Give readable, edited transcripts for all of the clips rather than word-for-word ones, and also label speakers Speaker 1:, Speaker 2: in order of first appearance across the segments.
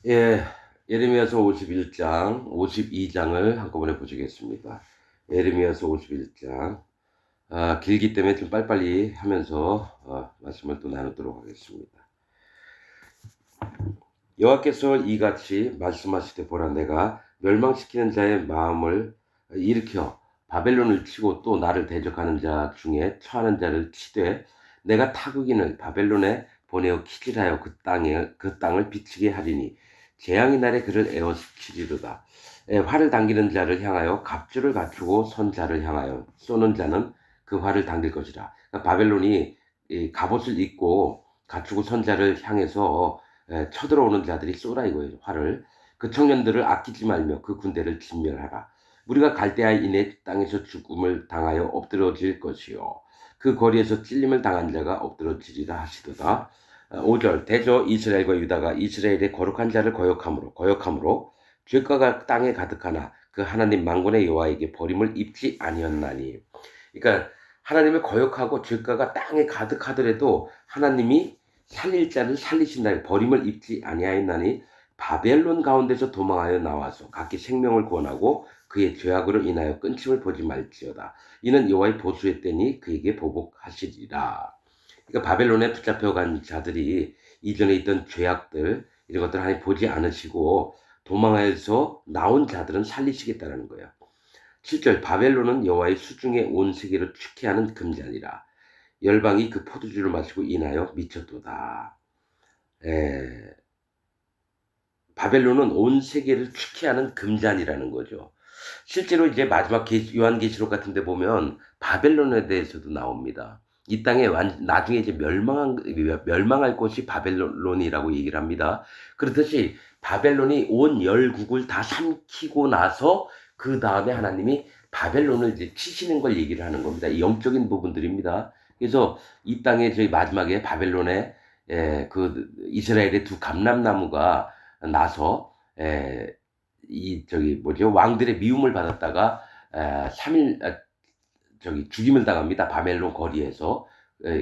Speaker 1: 예, 예레미야서 51장, 52장을 한꺼번에 보시겠습니다. 예레미야서 51장. 길기 때문에 좀 빨리빨리 하면서 말씀을 또 나누도록 하겠습니다. 여호와께서 이같이 말씀하시되 보라, 내가 멸망시키는 자의 마음을 일으켜 바벨론을 치고 또 나를 대적하는 자 중에 처하는 자를 치되 내가 타국인을 바벨론에 보내어 키질하여 그 땅을 비치게 하리니 재앙의 날에 그를 에워치리로다. 활을 당기는 자를 향하여 갑주를 갖추고 선 자를 향하여 쏘는 자는 그 활을 당길 것이라. 그러니까 바벨론이 이 갑옷을 입고 갖추고 선 자를 향해서 쳐들어오는 자들이 쏘라 이거예요. 활을. 그 청년들을 아끼지 말며 그 군대를 진멸하라. 우리가 갈대아 인의 땅에서 죽음을 당하여 엎드러질 것이요 그 거리에서 찔림을 당한 자가 엎드러지리라 하시도다. 5절 대저 이스라엘과 유다가 이스라엘의 거룩한 자를 거역함으로 죄가가 땅에 가득하나 그 하나님 만군의 여호와에게 버림을 입지 아니었나니. 그러니까 하나님을 거역하고 죄가가 땅에 가득하더라도 하나님이 살릴 자를 살리신다. 버림을 입지 아니하였나니 바벨론 가운데서 도망하여 나와서 각기 생명을 구원하고 그의 죄악으로 인하여 끊침을 보지 말지어다. 이는 여호와의 보수의 때니 그에게 보복하시리라. 그러니까 바벨론에 붙잡혀간 자들이 이전에 있던 죄악들 이런 것들을 하나님 보지 않으시고 도망하여서 나온 자들은 살리시겠다라는 거예요. 7절 바벨론은 여호와의 수중에 온 세계를 축해하는 금잔이라. 열방이 그 포도주를 마시고 인하여 미쳤도다. 바벨론은 온 세계를 축해하는 금잔이라는 거죠. 실제로 이제 마지막 요한계시록 같은 데 보면 바벨론에 대해서도 나옵니다. 이 땅에 나중에 이제 멸망할 곳이 바벨론이라고 얘기를 합니다. 그렇듯이 바벨론이 온 열국을 다 삼키고 나서 그 다음에 하나님이 바벨론을 이제 치시는 걸 얘기를 하는 겁니다. 이 영적인 부분들입니다. 그래서 이 땅에 저희 마지막에 바벨론에 그 이스라엘의 두 감람나무가 나서 이 저기 뭐죠 왕들의 미움을 받았다가 3일 죽임을 당합니다. 바벨론 거리에서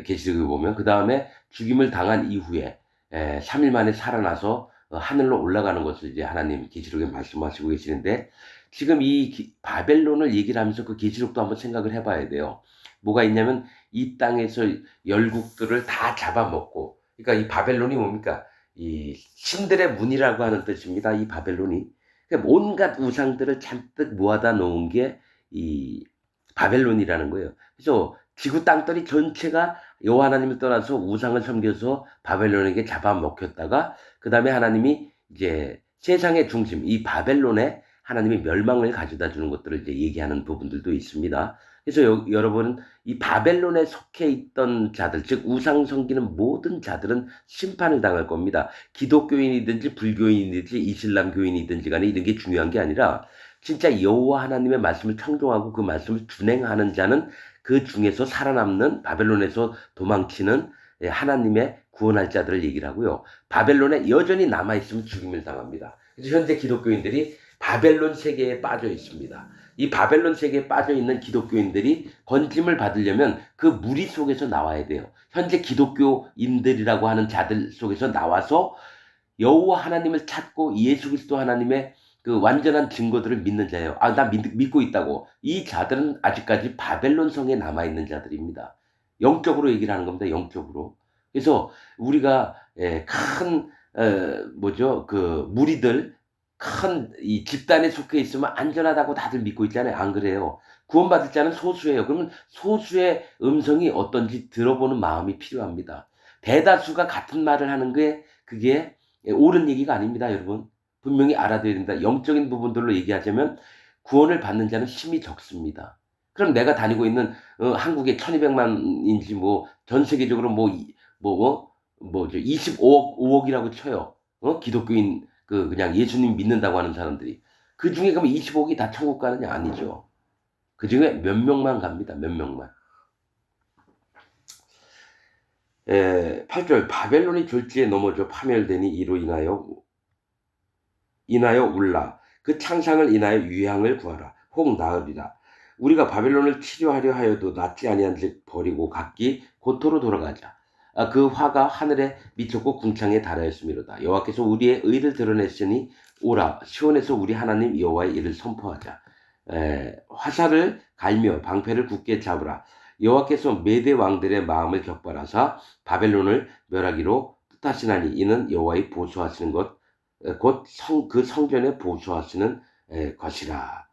Speaker 1: 계시록을 보면 그 다음에 죽임을 당한 이후에 3일 만에 살아나서 하늘로 올라가는 것을 이제 하나님 계시록에 말씀하시고 계시는데 지금 이 바벨론을 얘기를 하면서 그 계시록도 한번 생각을 해봐야 돼요. 뭐가 있냐면 이 땅에서 열국들을 다 잡아먹고 그러니까 이 바벨론이 뭡니까? 이 신들의 문이라고 하는 뜻입니다. 이 바벨론이 그러니까 온갖 우상들을 잔뜩 모아다 놓은 게 이 바벨론이라는 거예요. 그래서 지구 땅덩이 전체가 여호와 하나님을 떠나서 우상을 섬겨서 바벨론에게 잡아먹혔다가 그 다음에 하나님이 이제 세상의 중심 이 바벨론에 하나님이 멸망을 가져다 주는 것들을 이제 얘기하는 부분들도 있습니다. 그래서 여러분 이 바벨론에 속해 있던 자들 즉 우상 섬기는 모든 자들은 심판을 당할 겁니다. 기독교인이든지 불교인이든지 이슬람교인이든지 간에 이런 게 중요한 게 아니라 진짜 여호와 하나님의 말씀을 청종하고 그 말씀을 준행하는 자는 그 중에서 살아남는 바벨론에서 도망치는 하나님의 구원할 자들을 얘기를 하고요. 바벨론에 여전히 남아있으면 죽임을 당합니다. 그래서 현재 기독교인들이 바벨론 세계에 빠져 있습니다. 이 바벨론 세계에 빠져 있는 기독교인들이 건짐을 받으려면 그 무리 속에서 나와야 돼요. 현재 기독교인들이라고 하는 자들 속에서 나와서 여호와 하나님을 찾고 예수 그리스도 하나님의 그 완전한 증거들을 믿는 자예요. 나 믿고 있다고. 이 자들은 아직까지 바벨론 성에 남아있는 자들입니다. 영적으로 얘기를 하는 겁니다. 영적으로. 그래서 우리가 큰 뭐죠? 그 무리들 큰 이 집단에 속해 있으면 안전하다고 다들 믿고 있잖아요. 안 그래요? 구원받을 자는 소수예요. 그러면 소수의 음성이 어떤지 들어보는 마음이 필요합니다. 대다수가 같은 말을 하는 게 그게 옳은 얘기가 아닙니다, 여러분. 분명히 알아둬야 됩니다. 영적인 부분들로 얘기하자면 구원을 받는 자는 심히 적습니다. 그럼 내가 다니고 있는 한국에 1200만인지 뭐 전 세계적으로 뭐죠 25억이라고 쳐요. 기독교인 그냥 예수님 믿는다고 하는 사람들이 그 중에 그럼 25억이 다 천국 가느냐? 아니죠. 그 중에 몇 명만 갑니다. 몇 명만. 8절 바벨론이 졸지에 넘어져 파멸되니 이로 인하여 울라. 그 창상을 인하여 유향을 구하라. 혹 나으리라. 우리가 바벨론을 치료하려 하여도 낫지 아니한즉 버리고 각기 고토로 돌아가자. 그 화가 하늘에 미쳤고 궁창에 달하였음이로다. 여호와께서 우리의 의를 드러냈으니 오라 시온에서 우리 하나님 여호와의 일을 선포하자. 화살을 갈며 방패를 굳게 잡으라. 여호와께서 메대 왕들의 마음을 격발하사 바벨론을 멸하기로 뜻하시나니 이는 여호와의 보수하시는 것 곧 그 성전에 보수하시는 것이라.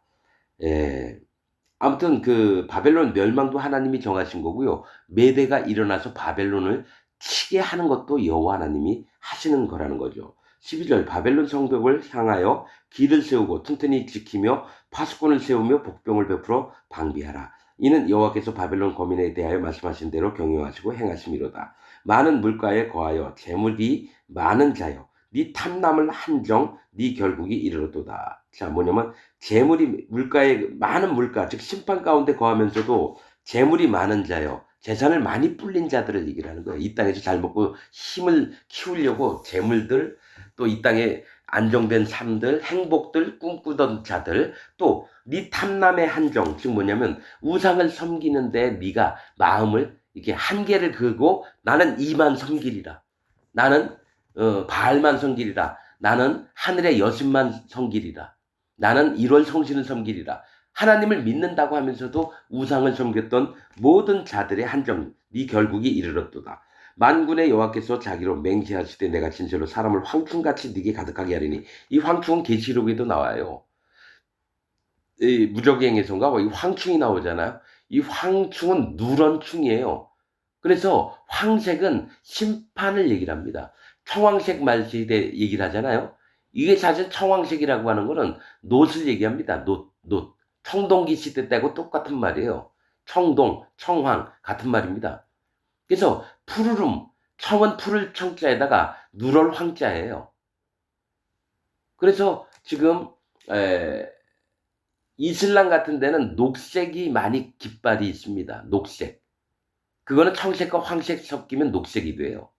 Speaker 1: 아무튼 그 바벨론 멸망도 하나님이 정하신 거고요. 메대가 일어나서 바벨론을 치게 하는 것도 여호와 하나님이 하시는 거라는 거죠. 12절 바벨론 성벽을 향하여 길을 세우고 튼튼히 지키며 파수꾼을 세우며 복병을 베풀어 방비하라. 이는 여호와께서 바벨론 거민에 대하여 말씀하신 대로 경영하시고 행하심이로다. 많은 물가에 거하여 재물이 많은 자여 네 탐남을 한정 네 결국이 이르렀도다. 자, 뭐냐면 재물이 물가에 많은 물가 즉 심판 가운데 거하면서도 재물이 많은 자여 재산을 많이 불린 자들을 얘기를 하는 거예요. 이 땅에서 잘 먹고 힘을 키우려고 재물들 또 이 땅에 안정된 삶들 행복들 꿈꾸던 자들 또 네 탐남의 한정 즉 뭐냐면 우상을 섬기는데 네가 마음을 이렇게 한계를 그고 나는 이만 섬기리라. 나는 바알만 섬기리라. 나는 하늘의 여신만 섬기리라. 나는 1월 성신을 섬기리라. 하나님을 믿는다고 하면서도 우상을 섬겼던 모든 자들의 한정, 네 결국이 이르렀도다. 만군의 여호와께서 자기로 맹세하시되 내가 진실로 사람을 황충같이 네게 가득하게 하리니 이 황충은 계시록에도 나와요. 이 무적행에서인가 이 황충이 나오잖아요. 이 황충은 누런 충이에요. 그래서 황색은 심판을 얘기를 합니다. 청황색 말시대 얘기를 하잖아요. 이게 사실 청황색이라고 하는 거는 놋을 얘기합니다. 놋. 청동기 시대 때하고 똑같은 말이에요. 청동, 청황 같은 말입니다. 그래서 푸르름, 청은 푸를 청자에다가 누럴 황자예요. 그래서 지금 이슬람 같은 데는 녹색이 많이 깃발이 있습니다. 녹색. 그거는 청색과 황색 섞이면 녹색이 돼요.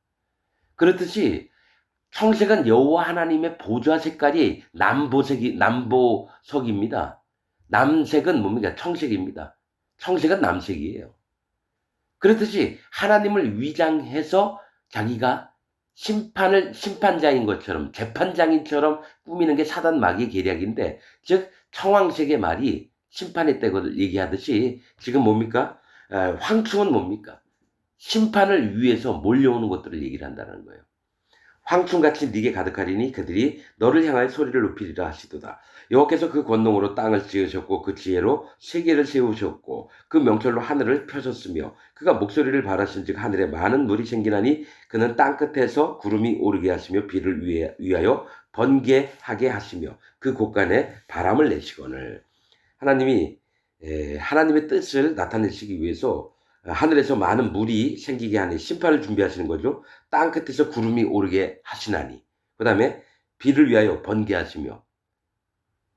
Speaker 1: 그렇듯이 청색은 여호와 하나님의 보좌 색깔이 남보석입니다. 남색은 뭡니까? 청색입니다. 청색은 남색이에요. 그렇듯이 하나님을 위장해서 자기가 심판자인 것처럼 재판장인처럼 꾸미는 게 사단 마귀의 계략인데 즉 청황색의 말이 심판의 때를 얘기하듯이 지금 뭡니까? 황충은 뭡니까? 심판을 위해서 몰려오는 것들을 얘기를 한다는 거예요. 황충같이 네게 가득하리니 그들이 너를 향하여 소리를 높이리라 하시도다. 여호와께서 그 권능으로 땅을 지으셨고 그 지혜로 세계를 세우셨고 그 명철로 하늘을 펴셨으며 그가 목소리를 발하신즉 하늘에 많은 물이 생기나니 그는 땅 끝에서 구름이 오르게 하시며 비를 위하여 번개하게 하시며 그 곳간에 바람을 내시거늘. 하나님이 하나님의 뜻을 나타내시기 위해서 하늘에서 많은 물이 생기게 하니 심판을 준비하시는 거죠. 땅 끝에서 구름이 오르게 하시나니 그 다음에 비를 위하여 번개하시며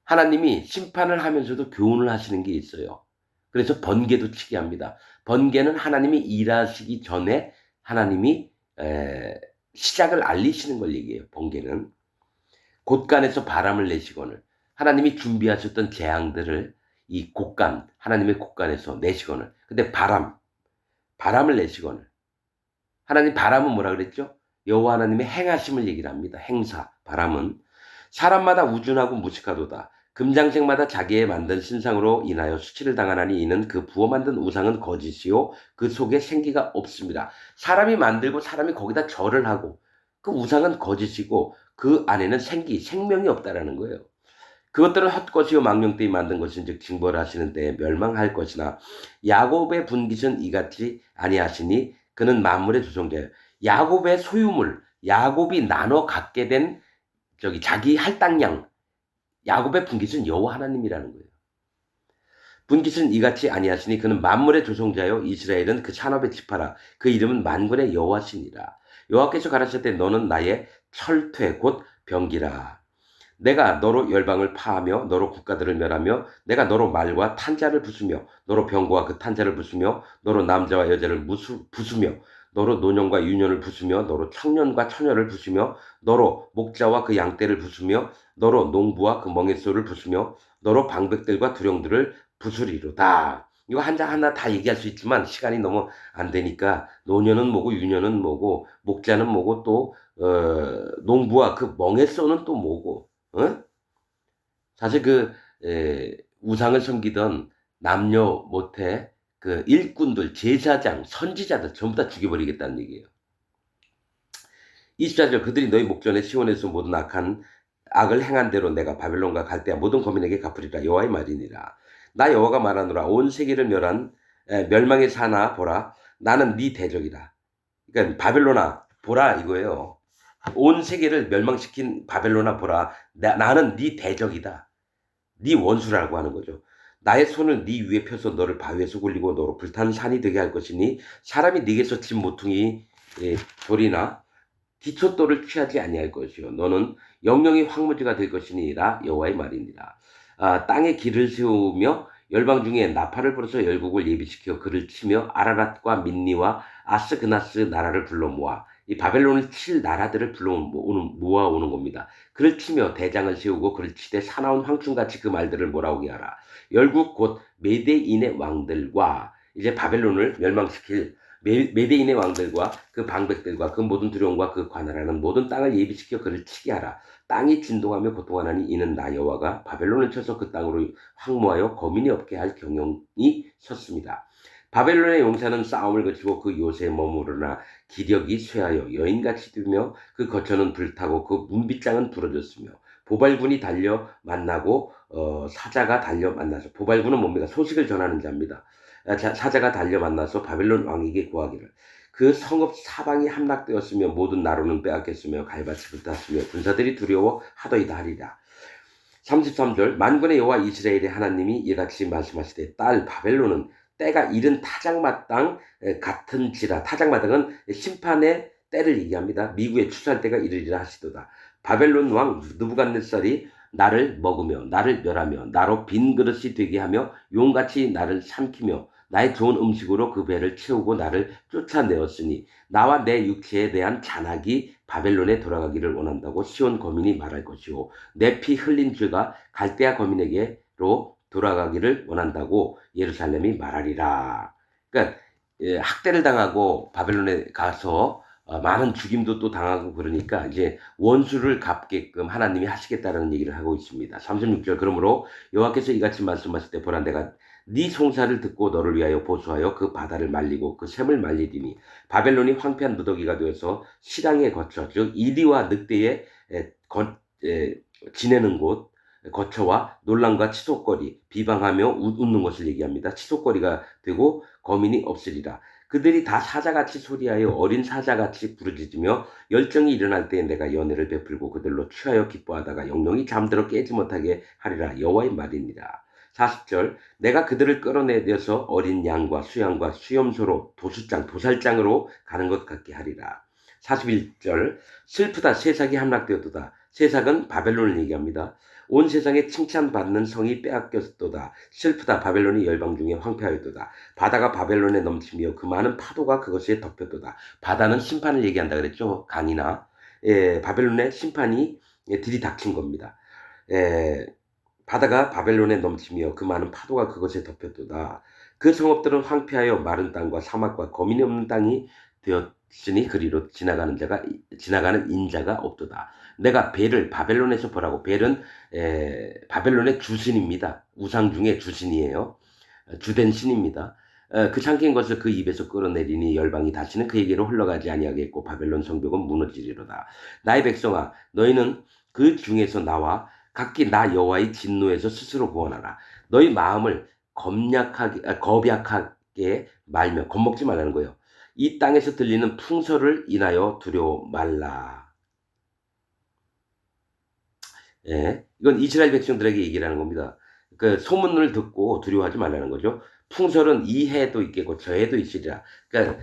Speaker 1: 하나님이 심판을 하면서도 교훈을 하시는 게 있어요. 그래서 번개도 치게 합니다. 번개는 하나님이 일하시기 전에 하나님이 시작을 알리시는 걸 얘기해요. 번개는 곳간에서 바람을 내시거늘 하나님이 준비하셨던 재앙들을 이 곳간 하나님의 곳간에서 내시거늘 근데 바람을 내시거늘 하나님 바람은 뭐라 그랬죠? 여호와 하나님의 행하심을 얘기를 합니다. 행사 바람은 사람마다 우준하고 무식하도다. 금장색마다 자기의 만든 신상으로 인하여 수치를 당하나니 이는 그 부어 만든 우상은 거짓이요 그 속에 생기가 없습니다. 사람이 만들고 사람이 거기다 절을 하고 그 우상은 거짓이고 그 안에는 생명이 없다라는 거예요. 그것들은 헛것이요 망령되이 만든 것인즉 징벌을 하시는 때에 멸망할 것이나 야곱의 분깃은 이같이 아니하시니 그는 만물의 조성자예요. 야곱의 소유물, 야곱이 나눠 갖게 된 자기 할당량, 야곱의 분깃은 여호와 하나님이라는 거예요. 분깃은 이같이 아니하시니 그는 만물의 조성자요 이스라엘은 그 산업의 지파라. 그 이름은 만군의 여호와시니라. 여호와께서 가라사대 너는 나의 철퇴 곧 병기라. 내가 너로 열방을 파하며 너로 국가들을 멸하며 내가 너로 말과 탄자를 부수며 너로 병거와 그 탄자를 부수며 너로 남자와 여자를 부수며 너로 노년과 유년을 부수며 너로 청년과 처녀를 부수며 너로 목자와 그 양떼를 부수며 너로 농부와 그 멍에소를 부수며 너로 방백들과 두령들을 부수리로다. 이거 하나 다 얘기할 수 있지만 시간이 너무 안 되니까 노년은 뭐고 유년은 뭐고 목자는 뭐고 또 농부와 그 멍에쏘는 또 뭐고 어? 사실 우상을 섬기던 남녀 모태 그 일꾼들, 제사장, 선지자들 전부 다 죽여버리겠다는 얘기예요. 24절 그들이 너희 목전에 시온에서 모든 악을 행한 대로 내가 바벨론과 갈대아 모든 거민에게 갚으리라 여호와의 말이니라. 나 여호와가 말하노라 온 세계를 멸망의 사나 보라 나는 네 대적이다. 그러니까 바벨론아 보라 이거예요. 온 세계를 멸망시킨 바벨론아 보라 나는 네 대적이다. 네 원수라고 하는 거죠. 나의 손을 네 위에 펴서 너를 바위에서 굴리고 너로 불타는 산이 되게 할 것이니 사람이 네게서 진 모퉁이 돌이나 기초돌을 취하지 아니할 것이요 너는 영영이 황무지가 될 것이니라 여호와의 말입니다. 땅에 길을 세우며 열방 중에 나팔을 불어서 열국을 예비시켜 그를 치며 아라랏과 민니와 아스그나스 나라를 불러 모아 이 바벨론을 칠 나라들을 모아오는 겁니다. 그를 치며 대장을 세우고 그를 치되 사나운 황충같이 그 말들을 몰아오게 하라. 열국 곧 메데인의 왕들과 이제 바벨론을 멸망시킬 메데인의 왕들과 그 방백들과 그 모든 두려움과 그 관할하는 모든 땅을 예비시켜 그를 치게 하라. 땅이 진동하며 고통하나니 이는 나 여호와가 바벨론을 쳐서 그 땅으로 황무하여 거민이 없게 할 경영이 섰습니다. 바벨론의 용사는 싸움을 거치고 그 요새에 머무르나 기력이 쇠하여 여인같이 뛰며 그 거처는 불타고 그 문빗장은 부러졌으며 보발군이 달려 만나고 사자가 달려 만나서 보발군은 뭡니까? 소식을 전하는 자입니다. 사자가 달려 만나서 바벨론 왕에게 구하기를 그 성읍 사방이 함락되었으며 모든 나로는 빼앗겼으며 갈밭이 불탔으며 군사들이 두려워 하더이다 하리라. 33절 만군의 여호와 이스라엘의 하나님이 이같이 말씀하시되 딸 바벨론은 때가 이른 타작마당 같은지라. 타작마당은 심판의 때를 얘기합니다. 미국의 추수할 때가 이르리라 하시도다. 바벨론 왕 느부갓네살이 나를 먹으며 나를 멸하며 나로 빈 그릇이 되게 하며 용같이 나를 삼키며 나의 좋은 음식으로 그 배를 채우고 나를 쫓아내었으니 나와 내 육체에 대한 잔악이 바벨론에 돌아가기를 원한다고 시온 거민이 말할 것이요 내 피 흘린 죄가 갈대아 거민에게로 돌아가기를 원한다고 예루살렘이 말하리라. 그러니까 학대를 당하고 바벨론에 가서 많은 죽임도 또 당하고 그러니까 이제 원수를 갚게끔 하나님이 하시겠다는 얘기를 하고 있습니다. 36절 그러므로 여호와께서 이같이 말씀하실 때 보라 내가 네 송사를 듣고 너를 위하여 보수하여 그 바다를 말리고 그 샘을 말리리니 바벨론이 황폐한 무더기가 되어서 시랑의 거처 즉 이리와 늑대에 지내는 곳 거처와 논란과 치솟거리 비방하며 웃는 것을 얘기합니다. 치솟거리가 되고 거민이 없으리라. 그들이 다 사자같이 소리하여 어린 사자같이 부르짖으며 열정이 일어날 때에 내가 연애를 베풀고 그들로 취하여 기뻐하다가 영영이 잠들어 깨지 못하게 하리라 여호와의 말입니다. 40절 내가 그들을 끌어내려서 어린 양과 수양과 수염소로 도살장으로 가는 것 같게 하리라. 41절 슬프다 세삭이 함락되었도다. 세삭은 바벨론을 얘기합니다. 온 세상에 칭찬받는 성이 빼앗겼도다. 슬프다 바벨론이 열방 중에 황폐하였도다. 바다가 바벨론에 넘치며 그 많은 파도가 그것에 덮였도다. 바다는 심판을 얘기한다 그랬죠. 강이나 바벨론의 심판이 들이닥친 겁니다. 바다가 바벨론에 넘치며 그 많은 파도가 그것에 덮였도다. 그 성읍들은 황폐하여 마른 땅과 사막과 거민이 없는 땅이 되었으니 그리로 지나가는 인자가 없도다. 내가 벨을 바벨론에서 보라고. 벨은 바벨론의 주신입니다. 우상 중에 주신이에요. 주된 신입니다. 그 삼킨 것을 그 입에서 끌어내리니 열방이 다시는 그에게로 흘러가지 아니하겠고 바벨론 성벽은 무너지리로다. 나의 백성아 너희는 그 중에서 나와 각기 나 여호와의 진노에서 스스로 구원하라. 너희 마음을 겁약하게 말며 겁먹지 말라는 거예요. 이 땅에서 들리는 풍설을 인하여 두려워 말라. 이건 이스라엘 백성들에게 얘기를 하는 겁니다. 그 소문을 듣고 두려워하지 말라는 거죠. 풍설은 이 해도 있겠고 저 해도 있으리라. 그러니까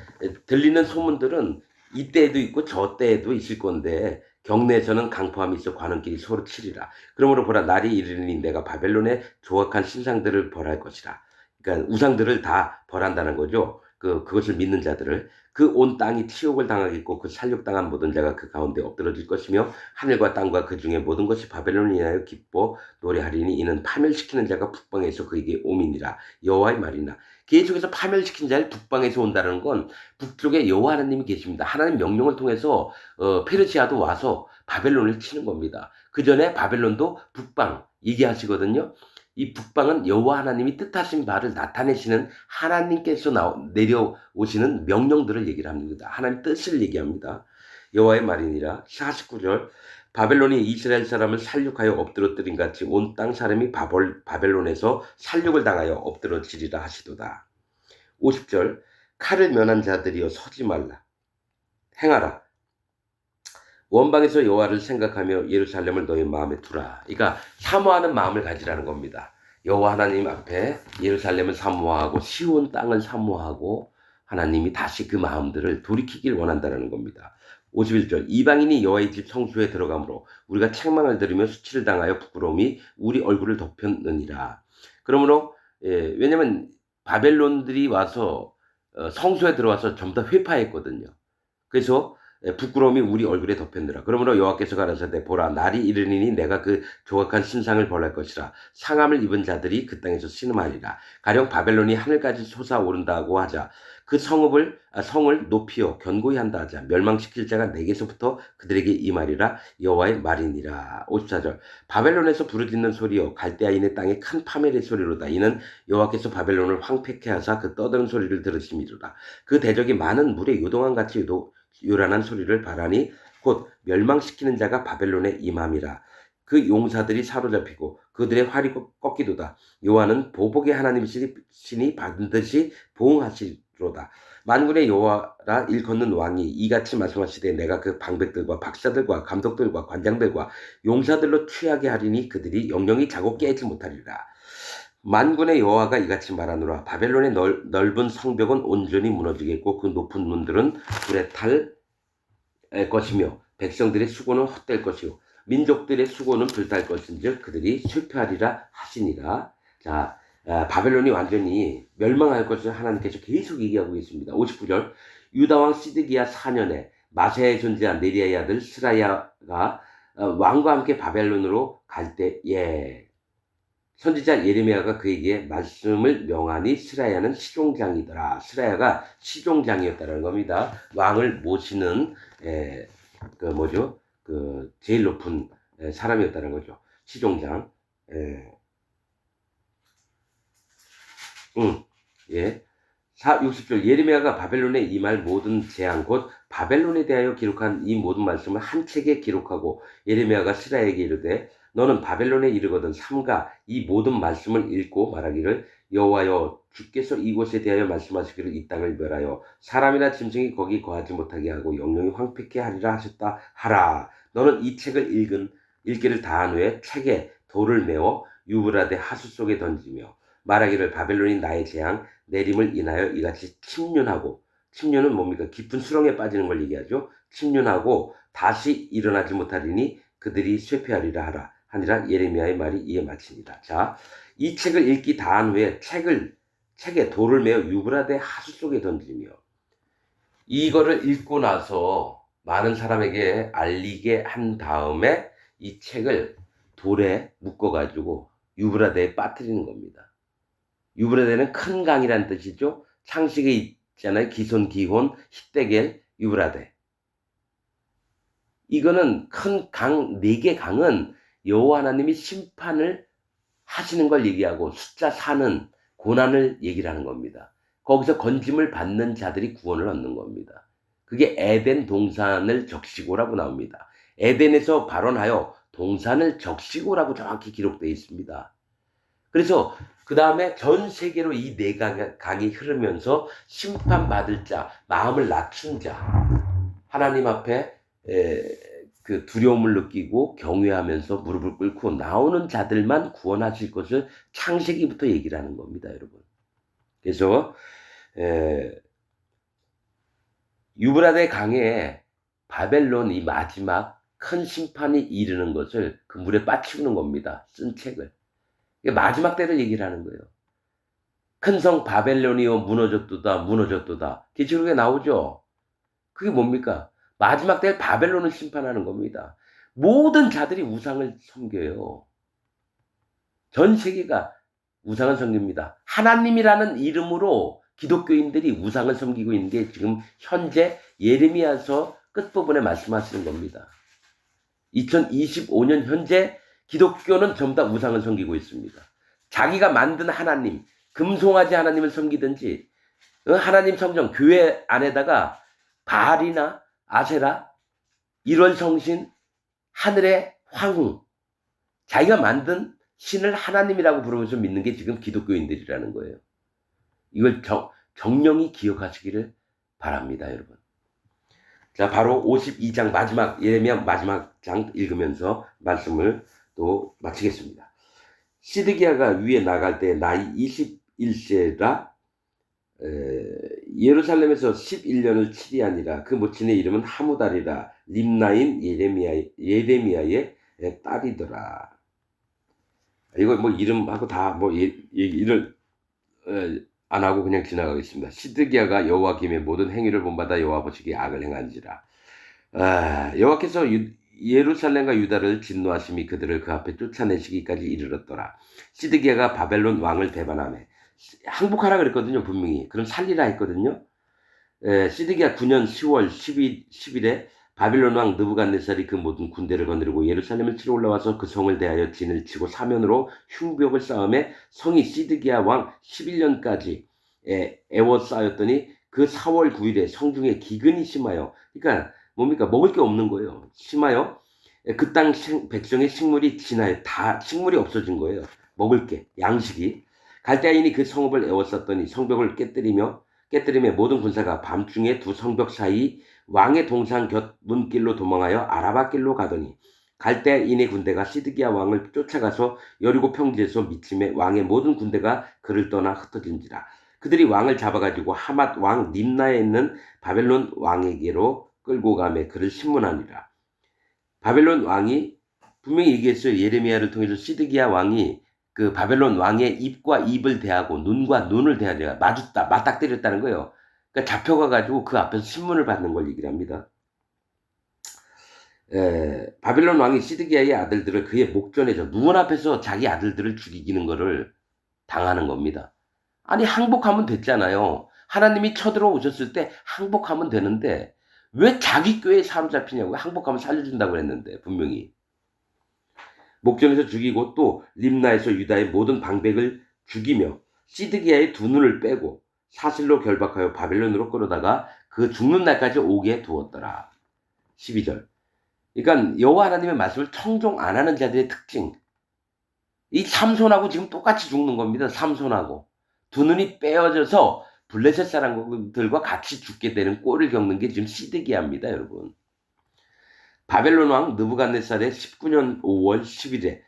Speaker 1: 들리는 소문들은 이때에도 있고 저 때에도 있을 건데 경내에서는 강포함이 있어 관원끼리 서로 치리라. 그러므로 보라 날이 이르니 내가 바벨론의 조악한 신상들을 벌할 것이라. 그러니까 우상들을 다 벌한다는 거죠. 그것을 믿는 자들을 그 온 땅이 치욕을 당하겠고 그 살육당한 모든 자가 그 가운데 엎드러질 것이며 하늘과 땅과 그 중에 모든 것이 바벨론을 인하여 기뻐 노래하리니 이는 파멸시키는 자가 북방에서 그에게 오미니라. 여호와의 말이나. 계속해서 파멸시킨 자를 북방에서 온다는 건 북쪽에 여호와 하나님이 계십니다. 하나님 명령을 통해서 페르시아도 와서 바벨론을 치는 겁니다. 그 전에 바벨론도 북방 얘기하시거든요. 이 북방은 여호와 하나님이 뜻하신 바를 나타내시는 하나님께서 내려오시는 명령들을 얘기를 합니다. 하나님 뜻을 얘기합니다. 여호와의 말이니라. 49절 바벨론이 이스라엘 사람을 살육하여 엎드러뜨린 같이 온 땅 사람이 바벨론에서 살육을 당하여 엎드러지리라 하시도다. 50절 칼을 면한 자들이여 서지 말라. 행하라. 원방에서 여호와를 생각하며 예루살렘을 너희 마음에 두라. 그러니까 사모하는 마음을 가지라는 겁니다. 여호와 하나님 앞에 예루살렘을 사모하고 시온 땅을 사모하고 하나님이 다시 그 마음들을 돌이키길 원한다는 겁니다. 51절 이방인이 여호와의 집 성소에 들어가므로 우리가 책망을 들으며 수치를 당하여 부끄러움이 우리 얼굴을 덮였느니라. 그러므로 왜냐면 바벨론들이 와서 성소에 들어와서 전부 다 회파했거든요. 그래서 부끄러움이 우리 얼굴에 덮였느라. 그러므로 여호와께서 가라사대 보라 날이 이르니니 내가 그 조각한 신상을 벌할 것이라. 상함을 입은 자들이 그 땅에서 신음하리라. 가령 바벨론이 하늘까지 솟아오른다고 하자. 그 성을 높이어 견고히 한다 하자. 멸망시킬 자가 내게서부터 그들에게 임하리라. 여호와의 말이니라. 54절 바벨론에서 부르짖는 소리여 갈대아인의 땅에 큰 파멸의 소리로다. 이는 여호와께서 바벨론을 황폐케 하사 그 떠드는 소리를 들으심이로다. 그 대적이 많은 물의 요동함같이 요란한 소리를 바라니 곧 멸망시키는 자가 바벨론에 임함이라. 그 용사들이 사로잡히고 그들의 활이 꺾이도다. 여호와는 보복의 하나님이시니 반드시 보응하시리로다. 만군의 여호와라 일컫는 왕이 이같이 말씀하시되 내가 그 방백들과 박사들과 감독들과 관장들과 용사들로 취하게 하리니 그들이 영영이 자고 깨지 못하리라. 만군의 여호와가 이같이 말하노라. 바벨론의 넓은 성벽은 온전히 무너지겠고 그 높은 문들은 불에 탈 것이며 백성들의 수고는 헛될 것이요 민족들의 수고는 불탈 것인즉 그들이 실패하리라 하시니라. 자, 바벨론이 완전히 멸망할 것을 하나님께서 계속 얘기하고 계십니다. 59절 유다왕 시드기야 4년에 마세아에 존재한 네리아의 아들 스라야가 왕과 함께 바벨론으로 갈 때에 선지자 예레미야가 그에게 말씀을 명하니 스라야는 시종장이더라. 스라야가 시종장이었다는 겁니다. 왕을 모시는 제일 높은 사람이었다는 거죠. 시종장. 예. 60절 예레미야가 바벨론에 임할 모든 재앙 곧 바벨론에 대하여 기록한 이 모든 말씀을 한 책에 기록하고 예레미야가 스라야에게 이르되 너는 바벨론에 이르거든 삼가 이 모든 말씀을 읽고 말하기를 여호와여 주께서 이곳에 대하여 말씀하시기를 이 땅을 멸하여 사람이나 짐승이 거기 거하지 못하게 하고 영영이 황폐케 하리라 하셨다 하라. 너는 이 책을 읽기를 다한 후에 책에 돌을 메워 유브라데 하수 속에 던지며 말하기를 바벨론이 나의 재앙 내림을 인하여 이같이 침륜은 뭡니까? 깊은 수렁에 빠지는 걸 얘기하죠. 침륜하고 다시 일어나지 못하리니 그들이 쇠폐하리라 하니라. 예레미야의 말이 이에 마칩니다. 자, 이 책을 읽기 다한 후에 책에 돌을 메어 유브라데 하수 속에 던지며 이거를 읽고 나서 많은 사람에게 알리게 한 다음에 이 책을 돌에 묶어가지고 유브라데에 빠뜨리는 겁니다. 유브라데는 큰 강이라는 뜻이죠. 창세기에 있잖아요. 기손, 기혼, 히데겔, 유브라데. 이거는 큰 강, 4개 강은 여호와 하나님이 심판을 하시는 걸 얘기하고 숫자 4는 고난을 얘기를 하는 겁니다. 거기서 건짐을 받는 자들이 구원을 얻는 겁니다. 그게 에덴 동산을 적시고라고 나옵니다. 에덴에서 발원하여 동산을 적시고라고 정확히 기록되어 있습니다. 그래서 그 다음에 전 세계로 이 4강이 흐르면서 심판받을 자, 마음을 낮춘 자, 하나님 앞에 그 두려움을 느끼고 경외하면서 무릎을 꿇고 나오는 자들만 구원하실 것을 창세기부터 얘기를 하는 겁니다, 여러분. 그래서 유브라데 강에 바벨론 이 마지막 큰 심판이 이르는 것을 그 물에 빠치우는 겁니다. 쓴 책을. 마지막 때를 얘기를 하는 거예요. 큰 성 바벨론이요 무너졌도다. 계시록에 나오죠. 그게 뭡니까? 마지막 때 바벨론을 심판하는 겁니다. 모든 자들이 우상을 섬겨요. 전 세계가 우상을 섬깁니다. 하나님이라는 이름으로 기독교인들이 우상을 섬기고 있는 게 지금 현재 예레미야서 끝부분에 말씀하시는 겁니다. 2025년 현재 기독교는 전부 다 우상을 섬기고 있습니다. 자기가 만든 하나님, 금송아지 하나님을 섬기든지 하나님 성전 교회 안에다가 바알이나 아세라, 일월성신, 하늘의 황후, 자기가 만든 신을 하나님이라고 부르면서 믿는 게 지금 기독교인들이라는 거예요. 이걸 정령히 기억하시기를 바랍니다, 여러분. 자, 바로 52장 마지막, 예레미야 마지막 장 읽으면서 말씀을 또 마치겠습니다. 시드기야가 위에 나갈 때 나이 21세라 예루살렘에서 11년을 치리하니라. 그 모친의 이름은 하무달이라. 림나인 예레미야의 딸이더라. 이거 뭐 이름하고 다 뭐 얘기를 안 하고 그냥 지나가겠습니다. 시드기야가 여호와김의 모든 행위를 본받아 여호와 보시기에 악을 행한지라. 여호와께서 예루살렘과 유다를 진노하심이 그들을 그 앞에 쫓아내시기까지 이르렀더라. 시드기야가 바벨론 왕을 배반하며 항복하라 그랬거든요, 분명히. 그럼 살리라 했거든요. 시드기야 9년 10월 10일에 바빌론 왕 느부갓네살이 그 모든 군대를 거느리고 예루살렘을 치러 올라와서 그 성을 대하여 진을 치고 사면으로 흉벽을 쌓음에 성이 시드기야 왕 11년까지 에워싸였더니 그 4월 9일에 성중에 기근이 심하여, 그러니까 뭡니까? 먹을 게 없는 거예요. 심하여 그 땅 백성의 식물이 진하여 다 식물이 없어진 거예요. 먹을 게, 양식이. 갈대아인이 그 성읍을 에워쌌더니 성벽을 깨뜨리며 모든 군사가 밤중에 두 성벽 사이 왕의 동상 곁 문길로 도망하여 아라바 길로 가더니 갈대아인의 군대가 시드기야 왕을 쫓아가서 여리고 평지에서 미침에 왕의 모든 군대가 그를 떠나 흩어진지라. 그들이 왕을 잡아가지고 하맛 왕 림나에 있는 바벨론 왕에게로 끌고 가매 그를 신문하니라. 바벨론 왕이 분명히 얘기했어요. 예레미야를 통해서 시드기야 왕이 그 바벨론 왕의 입과 입을 대하고 눈과 눈을 대하려 맞닥뜨렸다는 거예요. 그러니까 잡혀가가지고 그 앞에서 신문을 받는 걸 얘기를 합니다. 바벨론 왕이 시드기야의 아들들을 그의 목전에서 눈 앞에서 자기 아들들을 죽이는 거를 당하는 겁니다. 아니 항복하면 됐잖아요. 하나님이 쳐들어오셨을 때 항복하면 되는데 왜 자기 꾀에 사로잡히냐고. 항복하면 살려준다고 했는데 분명히. 목전에서 죽이고 또 림나에서 유다의 모든 방백을 죽이며 시드기야의 두 눈을 빼고 사슬로 결박하여 바벨론으로 끌어다가 그 죽는 날까지 오게 두었더라. 12절. 그러니까 여호와 하나님의 말씀을 청종 안 하는 자들의 특징. 이 삼손하고 지금 똑같이 죽는 겁니다. 삼손하고. 두 눈이 빼어져서 블레셋 사람들과 같이 죽게 되는 꼴을 겪는 게 지금 시드기야입니다, 여러분. 바벨론 왕 느부갓네살의 19년 5월 10일에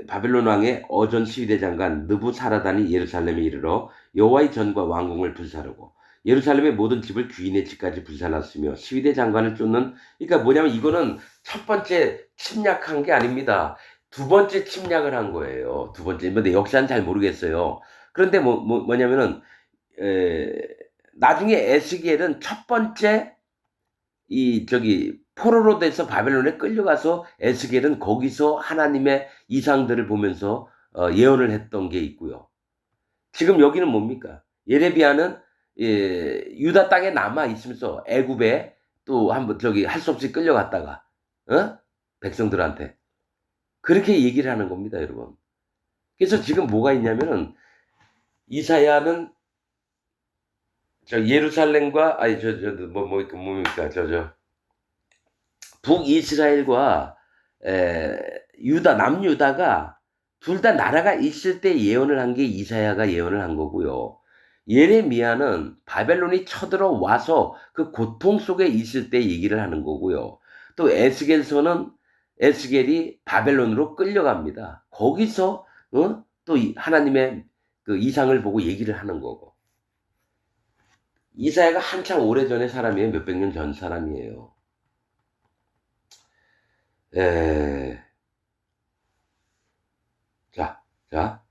Speaker 1: 바벨론 왕의 어전 시위대 장관 느부사라단이 예루살렘에 이르러 여호와의 전과 왕궁을 불사르고 예루살렘의 모든 집을 주인의 집까지 불살랐으며 시위대 장관을 쫓는, 그러니까 뭐냐면 이거는 첫 번째 침략한 게 아닙니다. 두 번째 침략을 한 거예요. 두 번째. 근데 역사는 잘 모르겠어요. 그런데 뭐냐면은 나중에 에스겔은 첫 번째 포로로 돼서 바벨론에 끌려가서 에스겔은 거기서 하나님의 이상들을 보면서 예언을 했던 게 있고요. 지금 여기는 뭡니까? 예레미야는 유다 땅에 남아 있으면서 애굽에 또 한번 할 수 없이 끌려갔다가 백성들한테 그렇게 얘기를 하는 겁니다, 여러분. 그래서 지금 뭐가 있냐면은 이사야는 예루살렘과 뭡니까 북이스라엘과 유다 남유다가 둘 다 나라가 있을 때 예언을 한 게 이사야가 예언을 한 거고요. 예레미야는 바벨론이 쳐들어와서 그 고통 속에 있을 때 얘기를 하는 거고요. 또 에스겔서는 에스겔이 바벨론으로 끌려갑니다. 거기서 또 하나님의 그 이상을 보고 얘기를 하는 거고. 이사야가 한참 오래전의 사람이에요. 몇백 년 전 사람이에요. 자,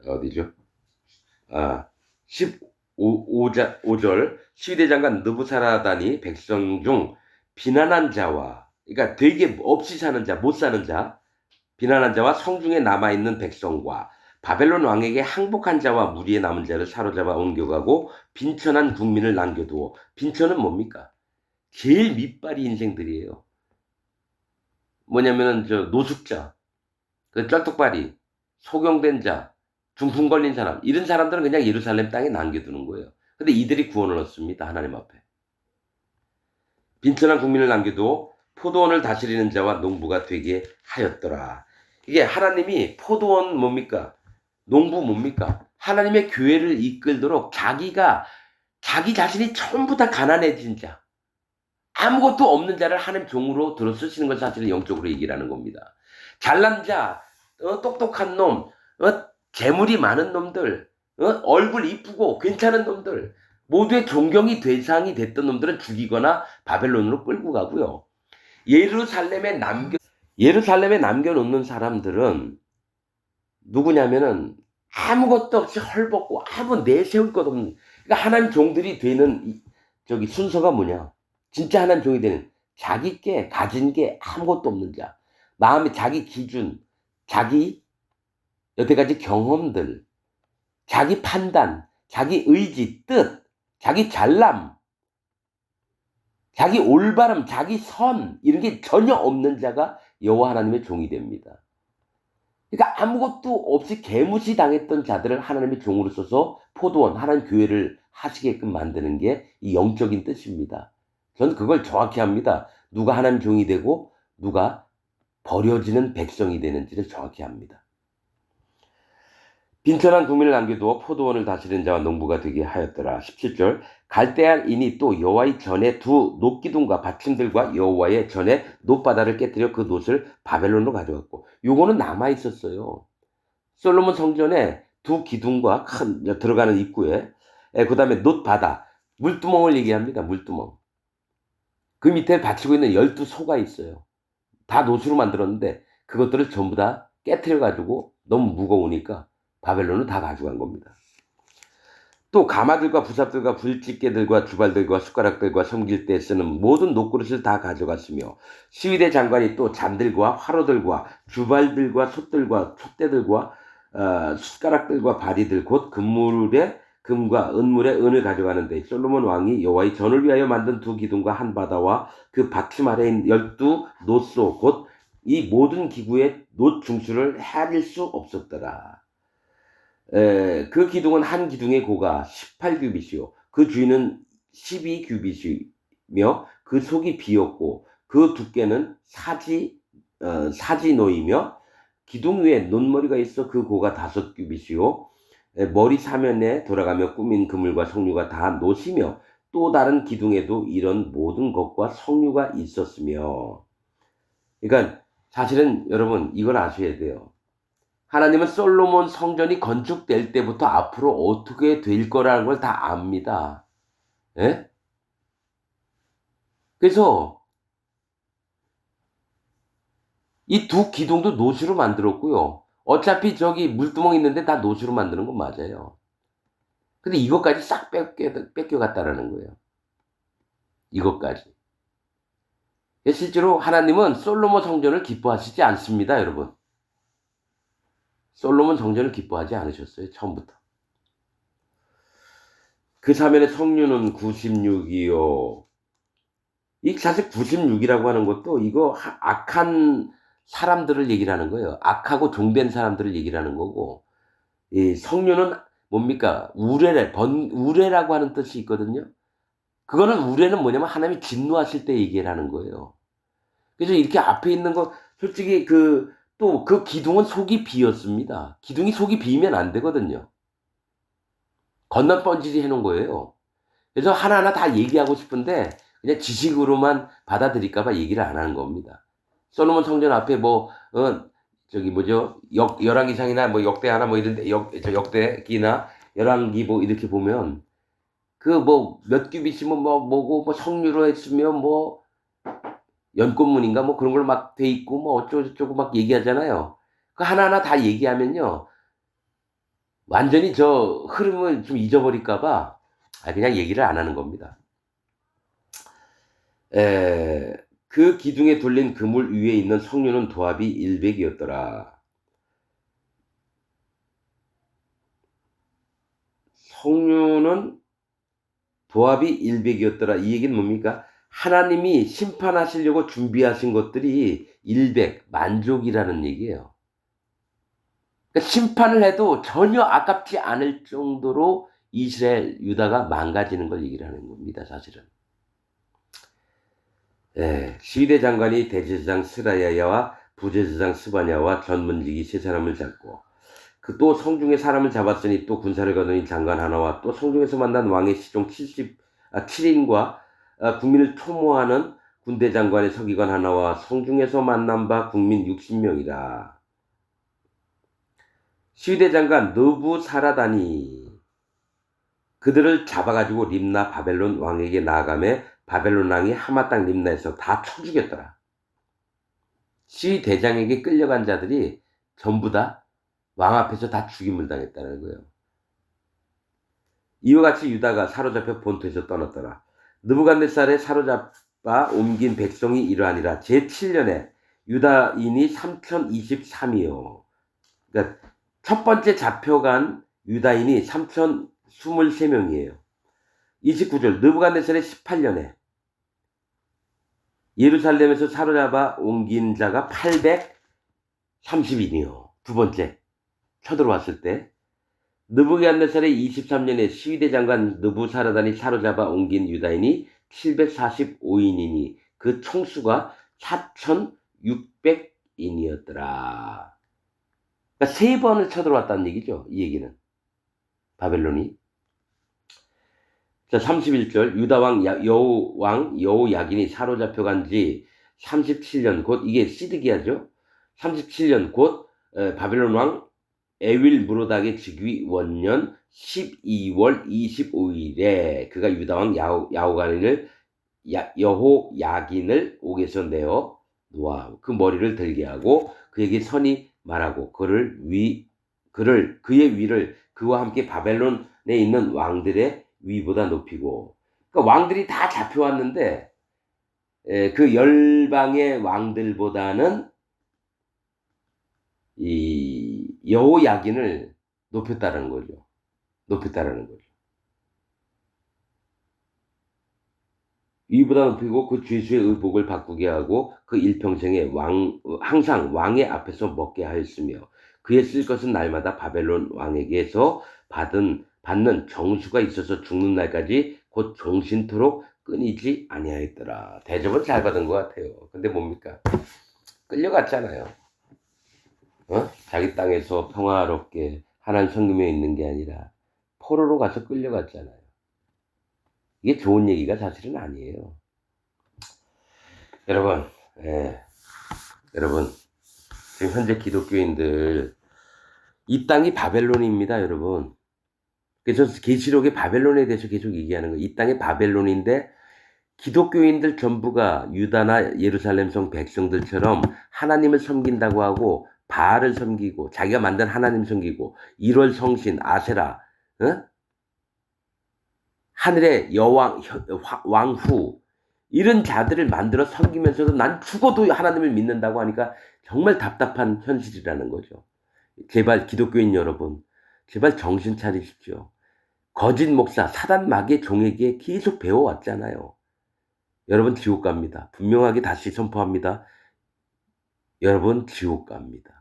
Speaker 1: 어디죠? 15, 5절 시위대장관 느부사라단이 백성 중 비난한 자와 그러니까 되게 없이 사는 자, 못 사는 자, 비난한 자와 성중에 남아있는 백성과 바벨론 왕에게 항복한 자와 무리에 남은 자를 사로잡아 옮겨가고 빈천한 국민을 남겨두어 빈천은 뭡니까? 제일 밑발이 인생들이에요. 뭐냐면은 저 노숙자, 그 쩔뚝발이, 소경된 자, 중풍 걸린 사람 이런 사람들은 그냥 예루살렘 땅에 남겨두는 거예요. 근데 이들이 구원을 얻습니다. 하나님 앞에. 빈천한 국민을 남겨두어 포도원을 다스리는 자와 농부가 되게 하였더라. 이게 하나님이 포도원 뭡니까? 농부 뭡니까? 하나님의 교회를 이끌도록 자기 자신이 전부 다 가난해진 자, 아무것도 없는 자를 하나님 종으로 들어 쓰시는 것 자체를 영적으로 얘기를 하는 겁니다. 잘난 자, 똑똑한 놈, 재물이 많은 놈들, 얼굴 이쁘고 괜찮은 놈들, 모두의 존경이 대상이 됐던 놈들은 죽이거나 바벨론으로 끌고 가고요. 예루살렘에 남겨놓는 사람들은 누구냐면은 아무것도 없이 헐벗고 아무 내세울 것 없는, 그러니까 하나님 종들이 되는 저기 순서가 뭐냐? 진짜 하나님 종이 되는 자기께 가진 게 아무것도 없는 자, 마음의 자기 기준, 자기 여태까지 경험들, 자기 판단, 자기 의지, 뜻, 자기 잘남, 자기 올바름, 자기 선 이런 게 전혀 없는 자가 여호와 하나님의 종이 됩니다. 그러니까 아무것도 없이 개무시 당했던 자들을 하나님의 종으로 써서 포도원, 하나님 교회를 하시게끔 만드는 게 이 영적인 뜻입니다. 저는 그걸 정확히 합니다. 누가 하나님 종이 되고 누가 버려지는 백성이 되는지를 정확히 합니다. 빈천한 국민을 남겨두어 포도원을 다스리는 자와 농부가 되게 하였더라. 17절 갈대아인이 또 여호와의 전에 두 놋기둥과 받침들과 여호와의 전에 놋바다를 깨뜨려 그 놋을 바벨론으로 가져갔고, 요거는 남아있었어요. 솔로몬 성전에 두 기둥과 큰 들어가는 입구에, 그 다음에 놋바다, 물두멍을 얘기합니다. 물두멍. 그 밑에 받치고 있는 12소가 있어요. 다 놋으로 만들었는데 그것들을 전부 다 깨뜨려가지고 너무 무거우니까 바벨론은 다 가져간 겁니다. 또 가마들과 부삽들과 불집게들과 주발들과 숟가락들과 섬길 때 쓰는 모든 놋그릇을 다 가져갔으며, 시위대 장관이 또 잔들과 화로들과 주발들과 솥들과 촛대들과 숟가락들과 바리들 곧 금물에 금과 은물에 은을 가져가는데, 솔로몬 왕이 여호와의 전을 위하여 만든 두 기둥과 한 바다와 그 받침 아래에 있는 12 놋소 곧 이 모든 기구의 놋 중수를 헤아릴 수 없었더라. 그 기둥은 한 기둥의 고가 18규빗이요 그 주위는 12규빗이며 그 속이 비었고 그 두께는 사지노이며 기둥 위에 논머리가 있어 그 고가 5규빗이요 머리 사면에 돌아가며 꾸민 그물과 석류가 다 놋이며 또 다른 기둥에도 이런 모든 것과 석류가 있었으며. 그러니까 사실은 여러분 이걸 아셔야 돼요. 하나님은 솔로몬 성전이 건축될 때부터 앞으로 어떻게 될 거라는 걸 다 압니다. 예? 그래서 이 두 기둥도 놋으로 만들었고요. 어차피 저기 물두멍 있는데 다 놋으로 만드는 건 맞아요. 근데 이것까지 싹 뺏겨갔다라는 거예요. 이것까지. 실제로 하나님은 솔로몬 성전을 기뻐하시지 않습니다, 여러분. 솔로몬 성전을 기뻐하지 않으셨어요, 처음부터. 그 사면의 성류는 96이요. 이 사실 96이라고 하는 것도 이거 악한 사람들을 얘기를 하는 거예요. 악하고 종된 사람들을 얘기를 하는 거고, 이 성류는 뭡니까? 우레라고 하는 뜻이 있거든요. 그거는 우레는 뭐냐면 하나님이 진노하실 때 얘기를 하는 거예요. 그래서 이렇게 앞에 있는 거 솔직히 또 그 기둥은 속이 비었습니다. 기둥이 속이 비면 안 되거든요. 건넌 번지지 해놓은 거예요. 그래서 하나하나 다 얘기하고 싶은데 그냥 지식으로만 받아들일까봐 얘기를 안 하는 겁니다. 솔로몬 성전 앞에 열왕기상이나 뭐 역대하나 뭐 이런데 역대기나 열왕기 뭐 이렇게 보면 몇 규빗이면 뭐고 석류로 했으면 뭐 연꽃문인가 뭐 그런 걸 막 돼 있고 뭐 어쩌고저쩌고 막 얘기하잖아요. 그 하나하나 다 얘기하면요. 완전히 저 흐름을 좀 잊어버릴까봐 그냥 얘기를 안 하는 겁니다. 그 기둥에 돌린 그물 위에 있는 석류는 도합이 100이었더라. 석류는 도합이 100이었더라. 이 얘기는 뭡니까? 하나님이 심판하시려고 준비하신 것들이 100, 만족이라는 얘기예요. 그러니까 심판을 해도 전혀 아깝지 않을 정도로 이스라엘, 유다가 망가지는 걸 얘기를 하는 겁니다, 사실은. 시위대 장관이 대제사장 스라야와 부제사장 스바냐와 전문직이 세 사람을 잡고 또 성중에 사람을 잡았으니 또 군사를 거느린 장관 하나와 또 성중에서 만난 왕의 시종 7인과 국민을 토모하는 군대 장관의 서기관 하나와 성중에서 만난 바 국민 60명이라. 시위대 장관 느부사라단이 그들을 잡아가지고 림나 바벨론 왕에게 나아가매 바벨론 왕이 하마 땅 림나에서 다 쳐 죽였더라. 시위대장에게 끌려간 자들이 전부 다 왕 앞에서 다 죽임을 당했다는 거예요. 이와 같이 유다가 사로잡혀 본토에서 떠났더라. 느부갓네살에 사로잡아 옮긴 백성이 이러하니라. 제7년에 유다인이 3023이요. 그러니까 첫 번째 잡혀간 유다인이 3023명이에요. 29절 느부갓네살의 18년에 예루살렘에서 사로잡아 옮긴 자가 830인이요. 두 번째 쳐들어왔을 때 느부갓네살의 23년에 시위대 장관 느부사라단이 사로잡아 옮긴 유다인이 745인이니 그 총수가 4600인이었더라. 그러니까 세 번을 쳐들어왔다는 얘기죠. 이 얘기는. 바벨론이. 자, 31절 유다왕 여호야긴이 사로잡혀간 지 37년 곧 이게 시드기야죠. 37년 곧 바벨론 왕 에윌 무로닥의 즉위 원년 12월 25일에 그가 유다왕 여호야긴을 옥에서 내어 놓아 그 머리를 들게 하고 그에게 선이 말하고 그의 위를 그와 함께 바벨론에 있는 왕들의 위보다 높이고. 그러니까 왕들이 다 잡혀왔는데 그 열방의 왕들보다는 이 여호야긴을 높였다는 거죠. 위보다 높이고 그 죄수의 의복을 바꾸게 하고 그 일평생에 항상 왕의 앞에서 먹게 하였으며 그의 쓸 것은 날마다 바벨론 왕에게서 받는 정수가 있어서 죽는 날까지 곧 종신토록 끊이지 아니하였더라. 대접은 잘 받은 것 같아요. 근데 뭡니까? 끌려갔잖아요. 자기 땅에서 평화롭게 하나님 섬기며 있는 게 아니라 포로로 가서 끌려갔잖아요. 이게 좋은 얘기가 사실은 아니에요. 여러분, 지금 현재 기독교인들 이 땅이 바벨론입니다, 여러분. 그래서 계시록의 바벨론에 대해서 계속 얘기하는 거예요. 이 땅이 바벨론인데 기독교인들 전부가 유다나 예루살렘 성 백성들처럼 하나님을 섬긴다고 하고 바알을 섬기고 자기가 만든 하나님 섬기고 1월 성신 아세라 하늘의 여왕 왕후 이런 자들을 만들어 섬기면서도 난 죽어도 하나님을 믿는다고 하니까 정말 답답한 현실이라는 거죠. 제발 기독교인 여러분 제발 정신 차리십시오. 거짓 목사 사단 마귀의 종에게 계속 배워왔잖아요. 여러분 지옥 갑니다. 분명하게 다시 선포합니다. 여러분 지옥 갑니다.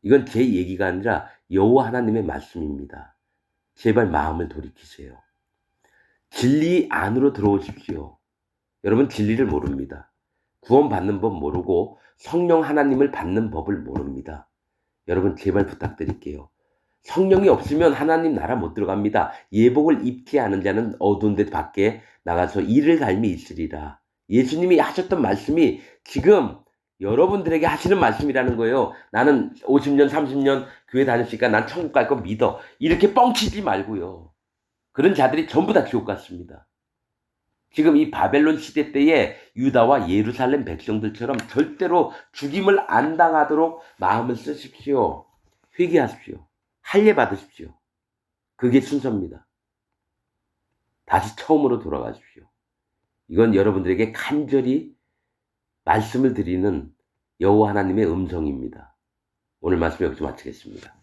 Speaker 1: 이건 제 얘기가 아니라 여호와 하나님의 말씀입니다. 제발 마음을 돌이키세요. 진리 안으로 들어오십시오. 여러분 진리를 모릅니다. 구원받는 법 모르고 성령 하나님을 받는 법을 모릅니다. 여러분 제발 부탁드릴게요. 성령이 없으면 하나님 나라 못 들어갑니다. 예복을 입지 않은 자는 어두운 데 밖에 나가서 이를 갈미 있으리라. 예수님이 하셨던 말씀이 지금 여러분들에게 하시는 말씀이라는 거예요. 나는 50년 30년 교회 다녔으니까 난 천국 갈 거 믿어. 이렇게 뻥치지 말고요. 그런 자들이 전부 다 지옥 갔습니다. 지금 이 바벨론 시대 때에 유다와 예루살렘 백성들처럼 절대로 죽임을 안 당하도록 마음을 쓰십시오. 회개하십시오. 할례 받으십시오. 그게 순서입니다. 다시 처음으로 돌아가십시오. 이건 여러분들에게 간절히 말씀을 드리는 여호와 하나님의 음성입니다. 오늘 말씀 여기서 마치겠습니다.